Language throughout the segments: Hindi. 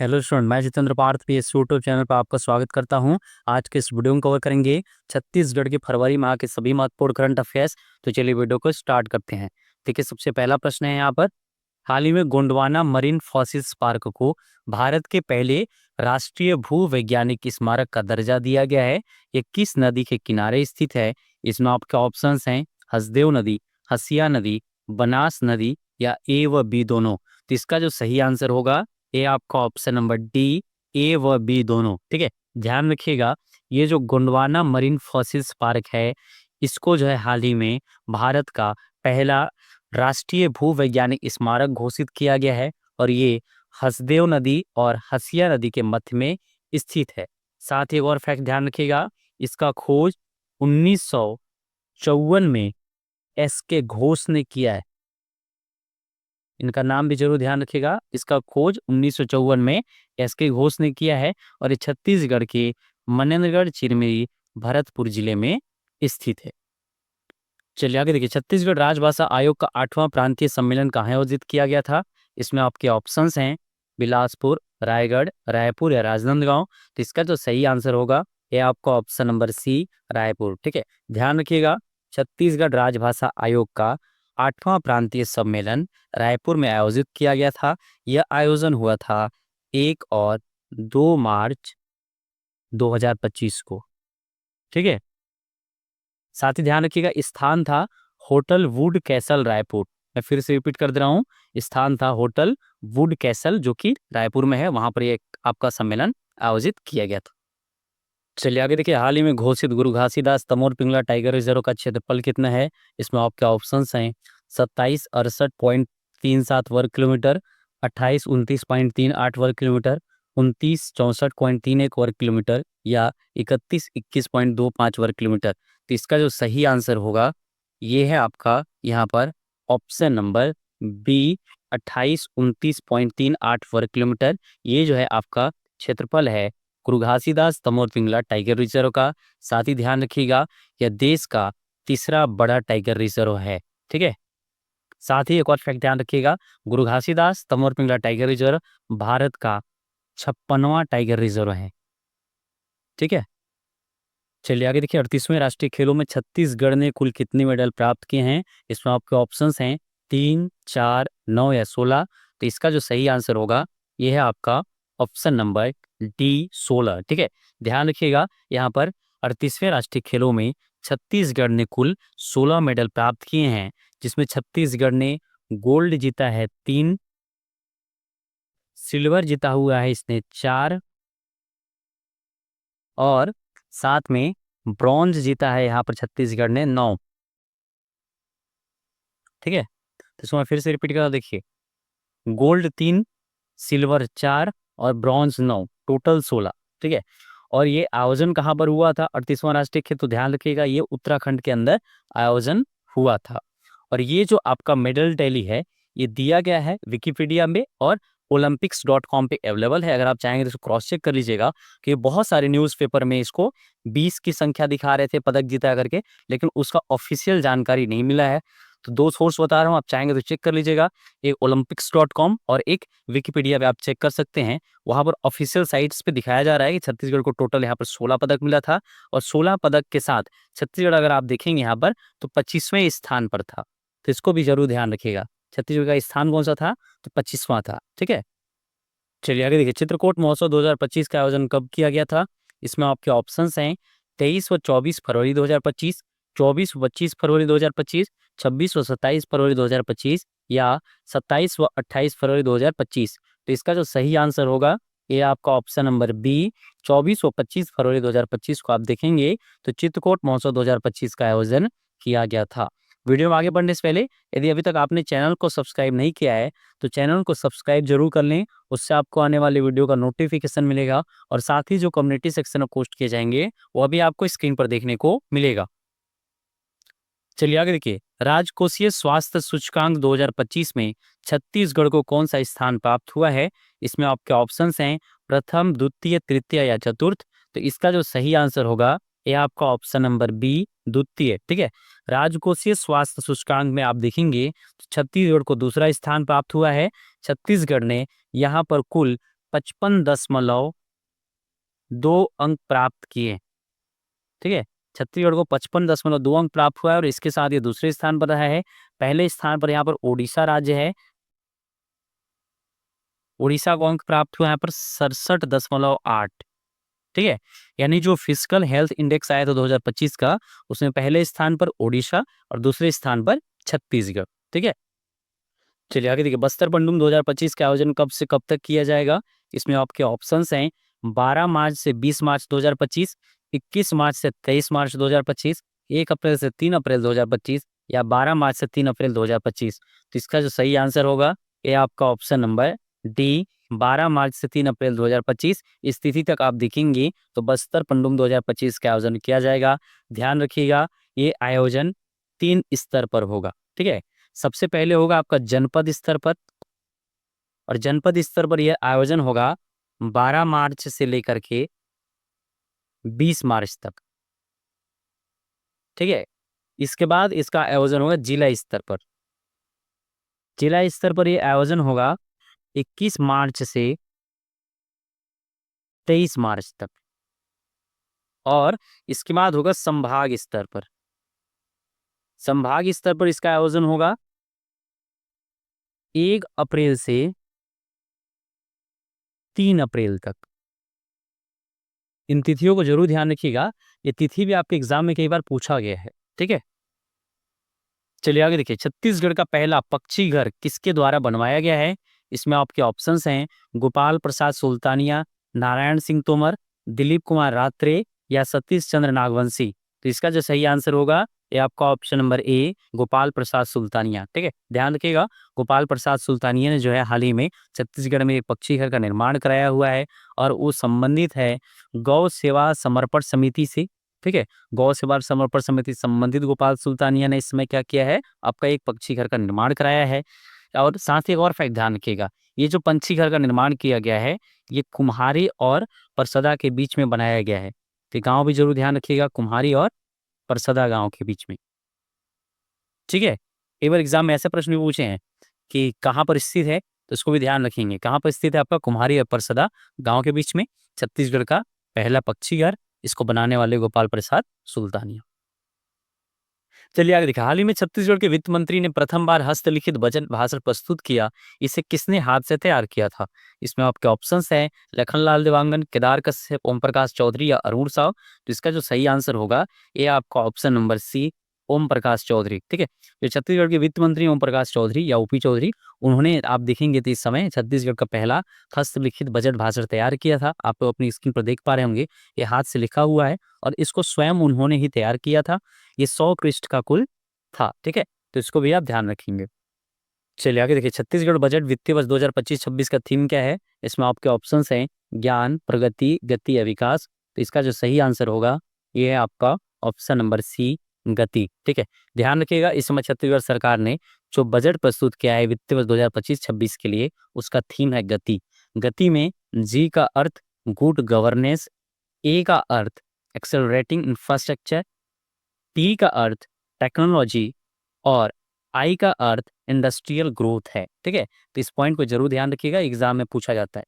हेलो स्टूडेंट, मैं Jitendra Parth PS YouTube channel पर आपका स्वागत करता हूं। आज के इस वीडियो में कवर करेंगे छत्तीसगढ़ के फरवरी माह के सभी महत्वपूर्ण करंट अफेयर्स। तो चलिए वीडियो को स्टार्ट करते हैं। देखिए, सबसे पहला प्रश्न है यहाँ पर, हाल ही में गोंडवाना मरीन फॉसिल्स पार्क को भारत के पहले राष्ट्रीय भू वैज्ञानिक स्मारक का दर्जा दिया गया है। ये किस नदी के किनारे स्थित है? इसमें आपके ऑप्शंस हैं हसदेव नदी, हसिया नदी, बनास नदी या ए व बी दोनों। तो इसका जो सही आंसर होगा ये आपका ऑप्शन नंबर डी, ए व बी दोनों। ठीक है, ध्यान रखिएगा, ये जो गोंडवाना मरीन फॉसिल्स पार्क है, इसको जो है हाल ही में भारत का पहला राष्ट्रीय भू वैज्ञानिक स्मारक घोषित किया गया है और ये हसदेव नदी और हसिया नदी के मध्य में स्थित है। साथ ही एक और फैक्ट ध्यान रखिएगा, इसका खोज 1954 में एस के घोष ने किया है। इनका नाम भी जरूर ध्यान रखिएगा, इसका खोज 1954 में एस के घोष ने किया है और ये छत्तीसगढ़ के मनेन्द्रगढ़ चिरमिरी भरतपुर जिले में स्थित है। चलिए आगे देखिए, छत्तीसगढ़ राजभाषा आयोग का 8वां प्रांतीय सम्मेलन कहाँ आयोजित किया गया था? इसमें आपके ऑप्शंस हैं बिलासपुर, रायगढ़, रायपुर या राजनांदगांव। तो इसका जो सही आंसर होगा ये आपका ऑप्शन नंबर सी, रायपुर। ठीक है, ध्यान रखिएगा, छत्तीसगढ़ राजभाषा आयोग का 8वां प्रांतीय सम्मेलन रायपुर में आयोजित किया गया था। यह आयोजन हुआ था 1 और 2 मार्च 2025 को। ठीक है, साथ ही ध्यान रखिएगा, स्थान था होटल वुड कैसल रायपुर। मैं फिर से रिपीट कर दे रहा हूँ, स्थान था होटल वुड कैसल जो कि रायपुर में है, वहां पर ये आपका सम्मेलन आयोजित किया गया था। चलिए आगे देखिए, हाल ही में घोषित गुरु घासीदास तमोर पिंगला टाइगर रिजर्व का क्षेत्रफल कितना है? इसमें आपके ऑप्शंस हैं 2768.37 वर्ग किलोमीटर, 2829.38 वर्ग किलोमीटर, 2964.31 वर्ग किलोमीटर या 3121.25 वर्ग किलोमीटर। तो इसका जो सही आंसर होगा ये है आपका यहाँ पर ऑप्शन नंबर बी, 2829.38 वर्ग किलोमीटर। ये जो है आपका क्षेत्रफल है गुरु घासीदास तमोर पिंगला टाइगर रिजर्व का। साथ ही ध्यान रखिएगा, यह देश का तीसरा बड़ा टाइगर रिजर्व है। ठीक है, साथ ही एक और फैक्ट ध्यान रखिएगा, गुरु घासीदास तमोर पिंगला टाइगर रिजर्व भारत का 56वां टाइगर रिजर्व है। ठीक है, चलिए आगे देखिए, 38वें राष्ट्रीय खेलों में छत्तीसगढ़ ने कुल कितने मेडल प्राप्त किए हैं? इसमें आपके ऑप्शंस हैं 3, 4, 9 या 16। तो इसका जो सही आंसर होगा यह है आपका ऑप्शन नंबर डी, 16। ठीक है, ध्यान रखिएगा, यहाँ पर 38वें राष्ट्रीय खेलों में छत्तीसगढ़ ने कुल 16 मेडल प्राप्त किए हैं, जिसमें छत्तीसगढ़ ने गोल्ड जीता है 3, सिल्वर जीता हुआ है इसने 4 और साथ में ब्रॉन्ज जीता है यहाँ पर छत्तीसगढ़ ने 9। ठीक है, तो इसको मैं फिर से रिपीट कर देखिए, गोल्ड 3, सिल्वर 4 और ब्रॉन्ज 9, टोटल 16। ठीक है, और ये आयोजन कहाँ पर हुआ था? 38वां राष्ट्रीय खेल, तो ध्यान रखिएगा ये उत्तराखंड के अंदर आयोजन हुआ था। और ये जो आपका मेडल टैली है ये दिया गया है विकिपीडिया में और olympics.com पे अवेलेबल है। अगर आप चाहेंगे तो इसको क्रॉस चेक कर लीजिएगा कि बहुत सारे न्यूज़पेपर में इसको 20 की संख्या दिखा रहे थे पदक जीता करके, लेकिन उसका ऑफिशियल जानकारी नहीं मिला है। तो 2 सोर्स बता रहा हूँ, आप चाहेंगे तो चेक कर लीजिएगा, एक olympics.com और एक विकिपीडिया पे आप चेक कर सकते हैं। वहां पर ऑफिशियल साइट्स पे दिखाया जा रहा है कि छत्तीसगढ़ को टोटल यहाँ पर 16 पदक मिला था और 16 पदक के साथ छत्तीसगढ़ अगर आप देखेंगे यहाँ पर तो 25वें स्थान पर था। तो इसको भी जरूर ध्यान रखिएगा, छत्तीसगढ़ का स्थान कौन सा था? तो 25वां था। ठीक है, चलिए आगे देखिए, चित्रकोट महोत्सव 2025 का आयोजन कब किया गया था? इसमें आपके ऑप्शंस हैं 23 व 24 फरवरी 2025, 24 व 25 फरवरी 2025, 26 व 27 फरवरी 2025 या 27 व 28 फरवरी 2025। तो इसका जो सही आंसर होगा ये आपका ऑप्शन नंबर बी, 24 व 25 फरवरी 2025 को आप देखेंगे तो चित्रकोट महोत्सव 2025 का आयोजन किया गया था। वीडियो में आगे बढ़ने से पहले यदि अभी तक आपने चैनल को सब्सक्राइब नहीं किया है तो चैनल को सब्सक्राइब जरूर कर लें, उससे आपको आने वाले वीडियो का नोटिफिकेशन मिलेगा और साथ ही जो कम्युनिटी सेक्शन में पोस्ट किए जाएंगे वो भी आपको स्क्रीन पर देखने को मिलेगा। चलिए आगे देखिए, राजकोषीय स्वास्थ्य सूचकांक 2025 में छत्तीसगढ़ को कौन सा स्थान प्राप्त हुआ है? इसमें आपके ऑप्शंस हैं प्रथम, द्वितीय, तृतीय या चतुर्थ। तो इसका जो सही आंसर होगा यह आपका ऑप्शन नंबर बी, द्वितीय। ठीक है, राजकोषीय स्वास्थ्य सूचकांक में आप देखेंगे तो छत्तीसगढ़ को दूसरा स्थान प्राप्त हुआ है। छत्तीसगढ़ ने यहाँ पर कुल 55.2 अंक प्राप्त किए। ठीक है, छत्तीसगढ़ को 55.2 अंक प्राप्त हुआ है और इसके साथ ये दूसरे स्थान पर रहा है। पहले स्थान पर यहाँ पर ओडिशा राज्य है। उड़ीसा को अंक प्राप्त हुआ यहाँ पर 67.8। ठीक है, यानी जो फिजिकल हेल्थ इंडेक्स आया था 2025 का, उसमें पहले स्थान पर ओडिशा और दूसरे स्थान पर छत्तीसगढ़। ठीक है, चलिए आगे देखिए, बस्तर पंडुम 2025 का आयोजन कब से कब तक किया जाएगा। इसमें आपके ऑप्शंस हैं 12 मार्च से 20 मार्च 2025, 21 मार्च से 23 मार्च 2025, 1 अप्रैल से 3 अप्रैल 2025 या 12 मार्च से 3 अप्रैल 2025। तो इसका जो सही आंसर होगा ये आपका ऑप्शन नंबर डी, 12 मार्च से 3 अप्रैल 2025। इस तिथि तक आप देखेंगे तो बस्तर पंडुम 2025 का आयोजन किया जाएगा। ध्यान रखिएगा, ये आयोजन 3 स्तर पर होगा। ठीक है, सबसे पहले होगा आपका जनपद स्तर पर, और जनपद स्तर पर यह आयोजन होगा 12 मार्च से लेकर के 20 मार्च तक। ठीक है, इसके बाद इसका आयोजन होगा जिला स्तर पर। जिला स्तर पर यह आयोजन होगा 21 मार्च से 23 मार्च तक, और इसके बाद होगा संभाग स्तर पर। संभाग स्तर पर इसका आयोजन होगा 1 अप्रैल से 3 अप्रैल तक। इन तिथियों को जरूर ध्यान रखिएगा, ये तिथि भी आपके एग्जाम में कई बार पूछा गया है। ठीक है, चलिए आगे देखिए, छत्तीसगढ़ का पहला पक्षी घर किसके द्वारा बनवाया गया है। इसमें आपके ऑप्शंस हैं गोपाल प्रसाद सुल्तानिया, नारायण सिंह तोमर, दिलीप कुमार रात्रे या सतीश चंद्र नागवंशी। तो इसका जो सही आंसर होगा ये आपका option number A, Gopal Prasad Sultania. ठीक है, ध्यान रखिएगा, गोपाल प्रसाद सुल्तानिया ने जो है हाल ही में छत्तीसगढ़ में एक पक्षी घर का निर्माण कराया हुआ है, और वो संबंधित है गौ सेवा समर्पण समिति से। ठीक है, गौ सेवा समर्पण समिति संबंधित गोपाल सुल्तानिया ने इसमें क्या किया है, आपका एक पक्षी घर का निर्माण कराया है। और साथ ही एक और फैक्ट ध्यान रखिएगा, ये जो पंछी घर का निर्माण किया गया है ये कुम्हारी और परसदा के बीच में बनाया गया है। तो गांव भी जरूर ध्यान रखिएगा, कुम्हारी और परसदा गांव के बीच में। ठीक है, एक बार एग्जाम में ऐसे प्रश्न भी पूछे हैं कि कहाँ पर स्थित है, तो इसको भी ध्यान रखेंगे। कहाँ पर स्थित है आपका कुम्हारी और परसदा गांव के बीच में, छत्तीसगढ़ का पहला पक्षी घर, इसको बनाने वाले गोपाल प्रसाद सुल्तानिया। चलिए आगे देखिए, हाल ही में छत्तीसगढ़ के वित्त मंत्री ने प्रथम बार हस्तलिखित बजट भाषण प्रस्तुत किया। इसे किसने हाथ से तैयार किया था। इसमें आपके ऑप्शंस हैं लखनलाल देवांगन, केदार कश्यप, ओम प्रकाश चौधरी या अरुण साव। तो इसका जो सही आंसर होगा ये आपका option number C, Om Prakash Chaudhary. ठीक है, जो छत्तीसगढ़ के वित्त मंत्री ओम प्रकाश चौधरी या ओपी चौधरी, उन्होंने आप देखेंगे तो इस समय छत्तीसगढ़ का पहला हस्तलिखित बजट भाषण तैयार किया था। आप तो अपनी स्क्रीन पर देख पा रहे होंगे, ये हाथ से लिखा हुआ है और इसको स्वयं उन्होंने ही तैयार किया था। ये 100 पृष्ठ का कुल था। ठीक है, तो इसको भी आप ध्यान रखेंगे। चलिए आगे देखिए, छत्तीसगढ़ बजट वित्तीय वर्ष 2025-26 का थीम क्या है। इसमें आपके ऑप्शंस हैं ज्ञान, प्रगति, गति या विकास। तो इसका जो सही आंसर होगा ये है आपका ऑप्शन नंबर सी, गति। ठीक है, ध्यान रखिएगा, इस समय छत्तीसगढ़ सरकार ने जो बजट प्रस्तुत किया है वित्तीय वर्ष 2025-26 के लिए, उसका थीम है गति। गति में जी का अर्थ गुड गवर्नेंस, ए का अर्थ एक्सेलरेटिंग इंफ्रास्ट्रक्चर, टी का अर्थ टेक्नोलॉजी और आई का अर्थ इंडस्ट्रियल ग्रोथ है। ठीक है, तो इस पॉइंट को जरूर ध्यान रखिएगा, एग्जाम में पूछा जाता है।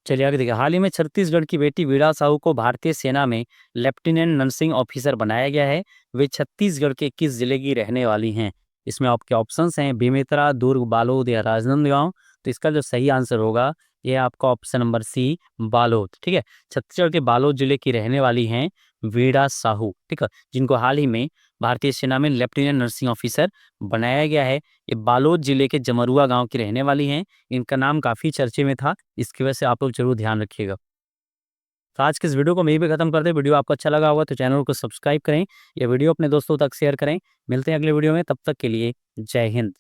चलिए आगे देखिए, हाल ही में छत्तीसगढ़ की बेटी वीणा साहू को भारतीय सेना में लेफ्टिनेंट नर्सिंग ऑफिसर बनाया गया है। वे छत्तीसगढ़ के किस जिले की रहने वाली हैं। इसमें आपके ऑप्शंस हैं बेमेतरा, दुर्ग, बालोद या राजनांदगांव। तो इसका जो सही आंसर होगा ये आपका ऑप्शन नंबर सी, बालोद। ठीक है, छत्तीसगढ़ के बालोद जिले की रहने वाली हैं वीणा साहू। ठीक है, जिनको हाल ही में भारतीय सेना में लेफ्टिनेंट नर्सिंग ऑफिसर बनाया गया है। ये बालोद जिले के जमरुआ गांव की रहने वाली हैं। इनका नाम काफी चर्चे में था, इसकी वजह से आप लोग जरूर ध्यान रखिएगा। तो आज के इस वीडियो को मैं भी खत्म कर दे। वीडियो आपको अच्छा लगा होगा तो चैनल को सब्सक्राइब करें या वीडियो अपने दोस्तों तक शेयर करें। मिलते हैं अगले वीडियो में, तब तक के लिए जय हिंद।